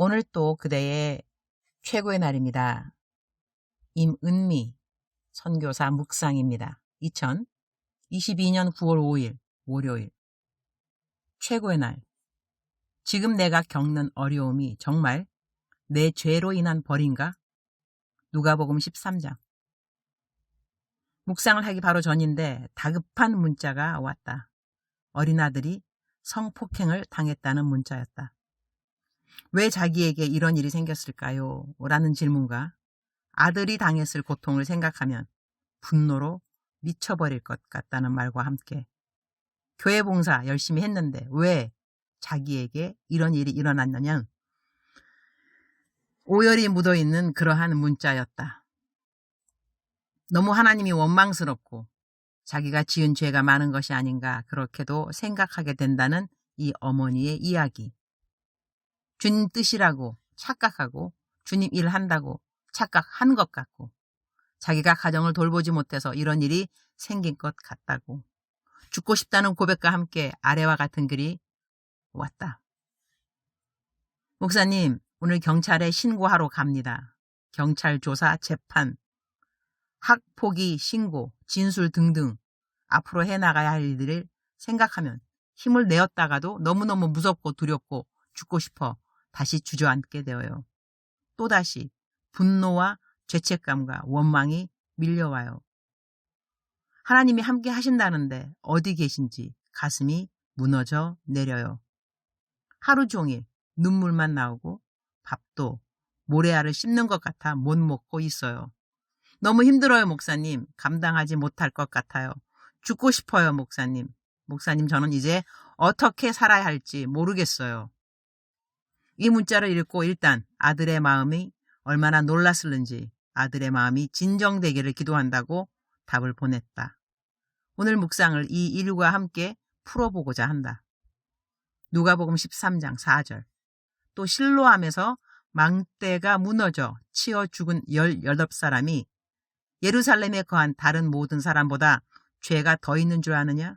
오늘 또 그대의 최고의 날입니다. 임은미 선교사 묵상입니다. 2022년 9월 5일 월요일. 최고의 날. 지금 내가 겪는 어려움이 정말 내 죄로 인한 벌인가? 누가복음 13장. 묵상을 하기 바로 전인데 다급한 문자가 왔다. 어린아들이 성폭행을 당했다는 문자였다. 왜 자기에게 이런 일이 생겼을까요? 라는 질문과 아들이 당했을 고통을 생각하면 분노로 미쳐버릴 것 같다는 말과 함께 교회 봉사 열심히 했는데 왜 자기에게 이런 일이 일어났느냐? 오열이 묻어있는 그러한 문자였다. 너무 하나님이 원망스럽고 자기가 지은 죄가 많은 것이 아닌가 그렇게도 생각하게 된다는 이 어머니의 이야기. 주님 뜻이라고 착각하고 주님 일한다고 착각한 것 같고 자기가 가정을 돌보지 못해서 이런 일이 생긴 것 같다고 죽고 싶다는 고백과 함께 아래와 같은 글이 왔다. 목사님, 오늘 경찰에 신고하러 갑니다. 경찰 조사, 재판, 학폭위 신고, 진술 등등 앞으로 해나가야 할 일들을 생각하면 힘을 내었다가도 너무너무 무섭고 두렵고 죽고 싶어 다시 주저앉게 되어요. 또다시 분노와 죄책감과 원망이 밀려와요. 하나님이 함께 하신다는데 어디 계신지 가슴이 무너져 내려요. 하루 종일 눈물만 나오고 밥도 모래알을 씹는 것 같아 못 먹고 있어요. 너무 힘들어요, 목사님. 감당하지 못할 것 같아요. 죽고 싶어요, 목사님. 목사님, 저는 이제 어떻게 살아야 할지 모르겠어요. 이 문자를 읽고 일단 아들의 마음이 얼마나 놀랐을는지 아들의 마음이 진정되기를 기도한다고 답을 보냈다. 오늘 묵상을 이 일과 함께 풀어보고자 한다. 누가복음 13장 4절. 또 실로암에서 망대가 무너져 치어 죽은 18사람이 예루살렘에 거한 다른 모든 사람보다 죄가 더 있는 줄 아느냐?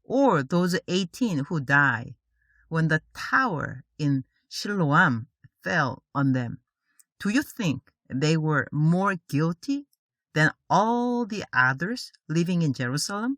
Or those 18 who died when the tower in Siloam fell on them. Do you think they were more guilty than all the others living in Jerusalem?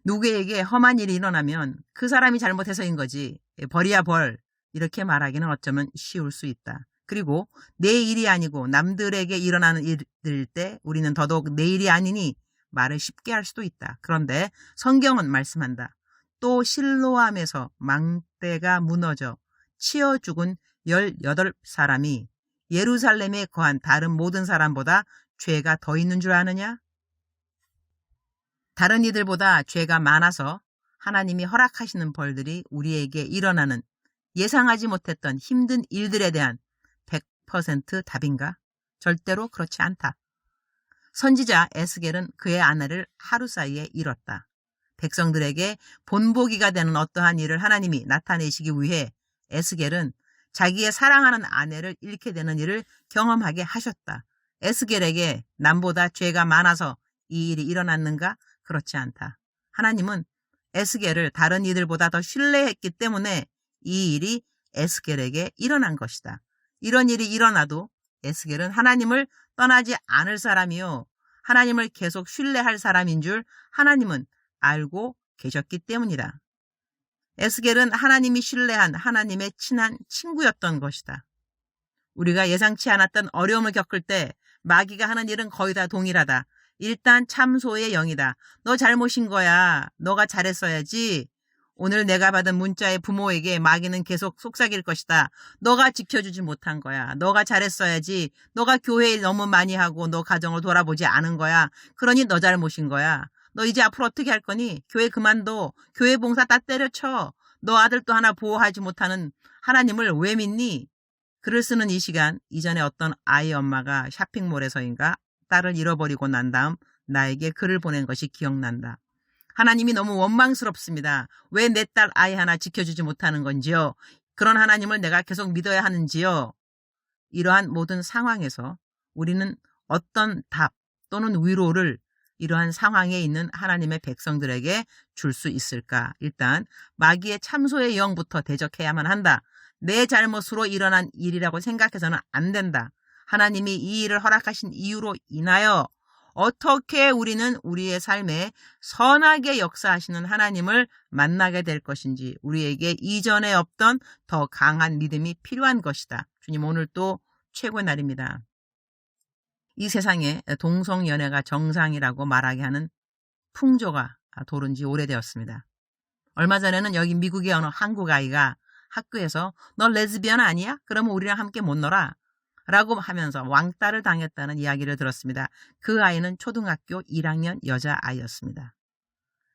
누구에게 험한 일이 일어나면 그 사람이 잘못해서인 거지. 벌이야 벌. 이렇게 말하기는 어쩌면 쉬울 수 있다. 그리고 내 일이 아니고 남들에게 일어나는 일일 때 우리는 더더욱 내 일이 아니니 말을 쉽게 할 수도 있다. 그런데 성경은 말씀한다. 또 실로암에서 망대가 무너져 치어 죽은 18사람이 예루살렘에 거한 다른 모든 사람보다 죄가 더 있는 줄 아느냐? 다른 이들보다 죄가 많아서 하나님이 허락하시는 벌들이 우리에게 일어나는 예상하지 못했던 힘든 일들에 대한 100% 답인가? 절대로 그렇지 않다. 선지자 에스겔은 그의 아내를 하루 사이에 잃었다. 백성들에게 본보기가 되는 어떠한 일을 하나님이 나타내시기 위해 에스겔은 자기의 사랑하는 아내를 잃게 되는 일을 경험하게 하셨다. 에스겔에게 남보다 죄가 많아서 이 일이 일어났는가? 그렇지 않다. 하나님은 에스겔을 다른 이들보다 더 신뢰했기 때문에 이 일이 에스겔에게 일어난 것이다. 이런 일이 일어나도 에스겔은 하나님을 떠나지 않을 사람이요. 하나님을 계속 신뢰할 사람인 줄 하나님은 알고 계셨기 때문이다. 에스겔은 하나님이 신뢰한 하나님의 친한 친구였던 것이다. 우리가 예상치 않았던 어려움을 겪을 때 마귀가 하는 일은 거의 다 동일하다. 일단 참소의 영이다. 너 잘못인 거야. 너가 잘했어야지. 오늘 내가 받은 문자의 부모에게 마귀는 계속 속삭일 것이다. 너가 지켜주지 못한 거야. 너가 잘했어야지. 너가 교회 일 너무 많이 하고 너 가정을 돌아보지 않은 거야. 그러니 너 잘못인 거야. 너 이제 앞으로 어떻게 할 거니? 교회 그만둬. 교회 봉사 다 때려쳐. 너 아들 또 하나 보호하지 못하는 하나님을 왜 믿니? 글을 쓰는 이 시간, 이전에 어떤 아이 엄마가 쇼핑몰에서인가 딸을 잃어버리고 난 다음 나에게 글을 보낸 것이 기억난다. 하나님이 너무 원망스럽습니다. 왜 내 딸 아이 하나 지켜주지 못하는 건지요? 그런 하나님을 내가 계속 믿어야 하는지요? 이러한 모든 상황에서 우리는 어떤 답 또는 위로를 이러한 상황에 있는 하나님의 백성들에게 줄 수 있을까? 일단 마귀의 참소의 영부터 대적해야만 한다. 내 잘못으로 일어난 일이라고 생각해서는 안 된다. 하나님이 이 일을 허락하신 이유로 인하여 어떻게 우리는 우리의 삶에 선하게 역사하시는 하나님을 만나게 될 것인지, 우리에게 이전에 없던 더 강한 믿음이 필요한 것이다. 주님, 오늘 또 최고의 날입니다. 이 세상에 동성연애가 정상이라고 말하게 하는 풍조가 도른 지 오래되었습니다. 얼마 전에는 여기 미국의 어느 한국 아이가 학교에서 너 레즈비언 아니야? 그러면 우리랑 함께 못 놀아 라고 하면서 왕따를 당했다는 이야기를 들었습니다. 그 아이는 초등학교 1학년 여자아이였습니다.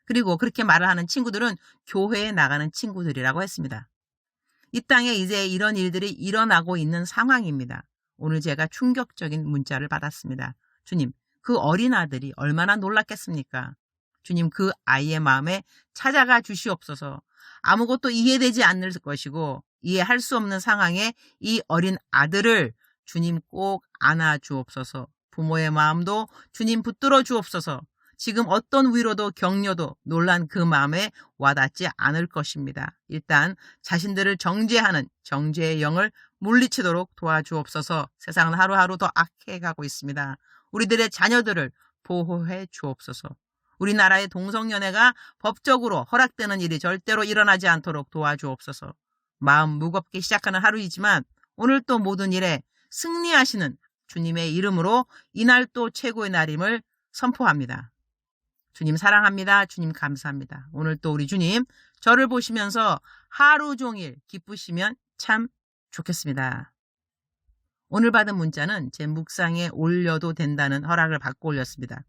그리고 그렇게 말을 하는 친구들은 교회에 나가는 친구들이라고 했습니다. 이 땅에 이제 이런 일들이 일어나고 있는 상황입니다. 오늘 제가 충격적인 문자를 받았습니다. 주님, 그 어린 아들이 얼마나 놀랐겠습니까? 주님, 그 아이의 마음에 찾아가 주시옵소서. 아무것도 이해되지 않을 것이고 이해할 수 없는 상황에 이 어린 아들을 주님 꼭 안아 주옵소서. 부모의 마음도 주님 붙들어 주옵소서. 지금 어떤 위로도 격려도 놀란 그 마음에 와닿지 않을 것입니다. 일단 자신들을 정죄하는 정죄의 영을 물리치도록 도와주옵소서. 세상은 하루하루 더 악해가고 있습니다. 우리들의 자녀들을 보호해 주옵소서. 우리나라의 동성연애가 법적으로 허락되는 일이 절대로 일어나지 않도록 도와주옵소서. 마음 무겁게 시작하는 하루이지만 오늘 또 모든 일에 승리하시는 주님의 이름으로 이날 또 최고의 날임을 선포합니다. 주님 사랑합니다. 주님 감사합니다. 오늘 또 우리 주님 저를 보시면서 하루 종일 기쁘시면 참 좋겠습니다. 오늘 받은 문자는 제 묵상에 올려도 된다는 허락을 받고 올렸습니다.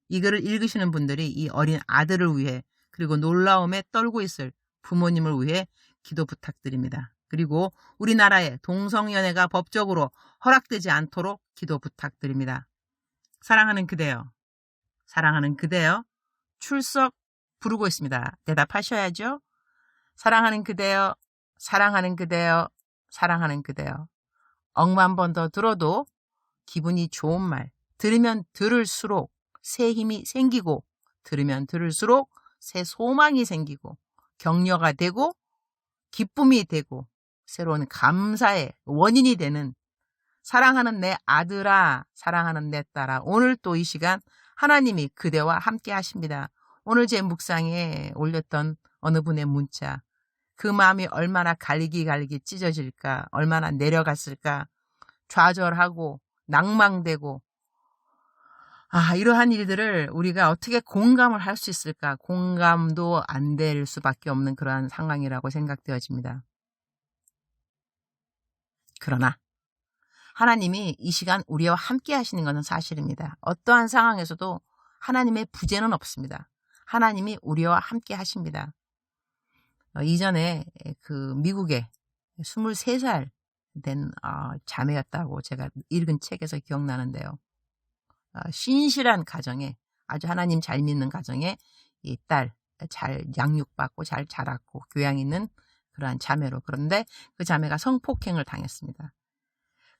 이 글을 읽으시는 분들이 이 어린 아들을 위해, 그리고 놀라움에 떨고 있을 부모님을 위해 기도 부탁드립니다. 그리고 우리나라의 동성연애가 법적으로 허락되지 않도록 기도 부탁드립니다. 사랑하는 그대여, 사랑하는 그대여, 출석 부르고 있습니다. 대답하셔야죠. 사랑하는 그대여, 사랑하는 그대여, 사랑하는 그대여. 억만 번 더 들어도 기분이 좋은 말, 들으면 들을수록 새 힘이 생기고, 들으면 들을수록 새 소망이 생기고, 격려가 되고, 기쁨이 되고, 새로운 감사의 원인이 되는, 사랑하는 내 아들아, 사랑하는 내 딸아, 오늘 또 이 시간 하나님이 그대와 함께 하십니다. 오늘 제 묵상에 올렸던 어느 분의 문자, 그 마음이 얼마나 갈기 찢어질까, 얼마나 내려갔을까, 좌절하고 낭망되고, 이러한 일들을 우리가 어떻게 공감을 할 수 있을까? 공감도 안 될 수밖에 없는 그러한 상황이라고 생각되어집니다. 그러나 하나님이 이 시간 우리와 함께 하시는 것은 사실입니다. 어떠한 상황에서도 하나님의 부재는 없습니다. 하나님이 우리와 함께 하십니다. 이전에 그 미국에 23살 된 자매였다고 제가 읽은 책에서 기억나는데요. 신실한 가정에, 아주 하나님 잘 믿는 가정에 이 딸 잘 양육받고 잘 자랐고 교양 있는 그러한 자매로, 그런데 그 자매가 성폭행을 당했습니다.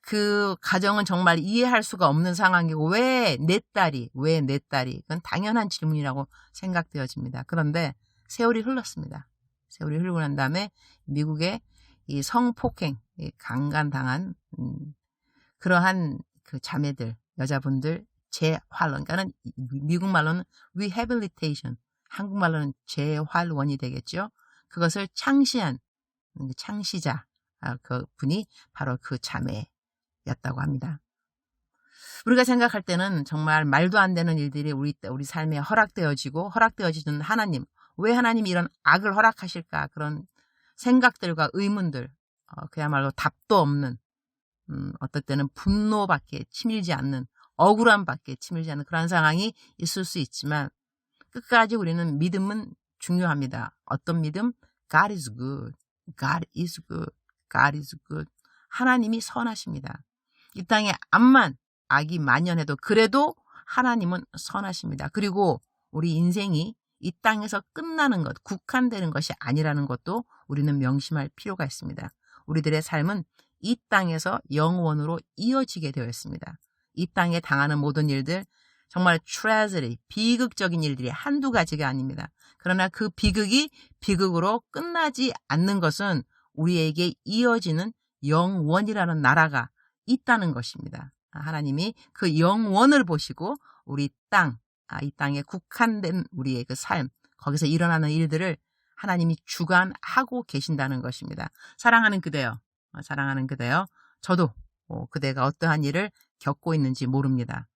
그 가정은 정말 이해할 수가 없는 상황이고, 왜 내 딸이, 그건 당연한 질문이라고 생각되어집니다. 그런데 세월이 흘렀습니다. 세월이 흐르고 난 다음에 미국의 이 성폭행, 강간당한 그러한 그 자매들, 여자분들 재활원, 그러니까는 미국 말로는 rehabilitation, 한국말로는 재활원이 되겠죠. 그것을 창시한 창시자, 그 분이 바로 그 자매였다고 합니다. 우리가 생각할 때는 정말 말도 안 되는 일들이 우리 삶에 허락되어지는 하나님, 왜 하나님이 이런 악을 허락하실까, 그런 생각들과 의문들, 그야말로 답도 없는, 어떨 때는 분노밖에 치밀지 않는, 억울함밖에 치밀지 않는 그런 상황이 있을 수 있지만, 끝까지 우리는 믿음은 중요합니다. 어떤 믿음? God is good. God is good. God is good. 하나님이 선하십니다. 이 땅에 암만 악이 만연해도 그래도 하나님은 선하십니다. 그리고 우리 인생이 이 땅에서 끝나는 것, 국한되는 것이 아니라는 것도 우리는 명심할 필요가 있습니다. 우리들의 삶은 이 땅에서 영원으로 이어지게 되어 있습니다. 이 땅에 당하는 모든 일들, 정말 tragedy, 비극적인 일들이 한두 가지가 아닙니다. 그러나 그 비극이 비극으로 끝나지 않는 것은 우리에게 이어지는 영원이라는 나라가 있다는 것입니다. 하나님이 그 영원을 보시고 우리 땅, 이 땅에 국한된 우리의 그 삶, 거기서 일어나는 일들을 하나님이 주관하고 계신다는 것입니다. 사랑하는 그대여, 저도 그대가 어떠한 일을 겪고 있는지 모릅니다.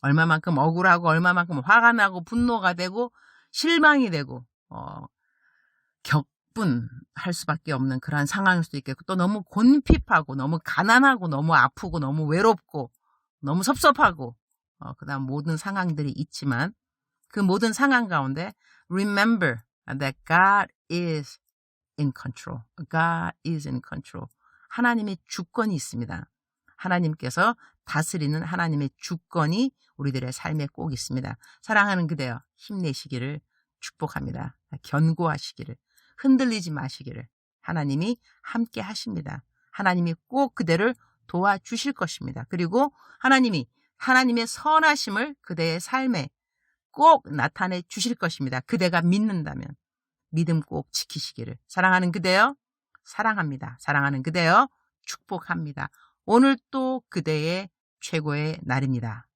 얼마만큼 억울하고 얼마만큼 화가 나고 분노가 되고 실망이 되고 격분할 수밖에 없는 그러한 상황일 수도 있겠고, 또 너무 곤핍하고 너무 가난하고 너무 아프고 너무 외롭고 너무 섭섭하고 그다음 모든 상황들이 있지만, 그 모든 상황 가운데 remember that God is in control. God is in control. 하나님의 주권이 있습니다. 하나님께서 다스리는 하나님의 주권이 우리들의 삶에 꼭 있습니다. 사랑하는 그대여, 힘내시기를 축복합니다. 견고하시기를, 흔들리지 마시기를. 하나님이 함께 하십니다. 하나님이 꼭 그대를 도와주실 것입니다. 그리고 하나님의 선하심을 그대의 삶에 꼭 나타내 주실 것입니다. 그대가 믿는다면 믿음 꼭 지키시기를. 사랑하는 그대여, 사랑합니다. 사랑하는 그대여, 축복합니다. 오늘 또 그대의 최고의 날입니다.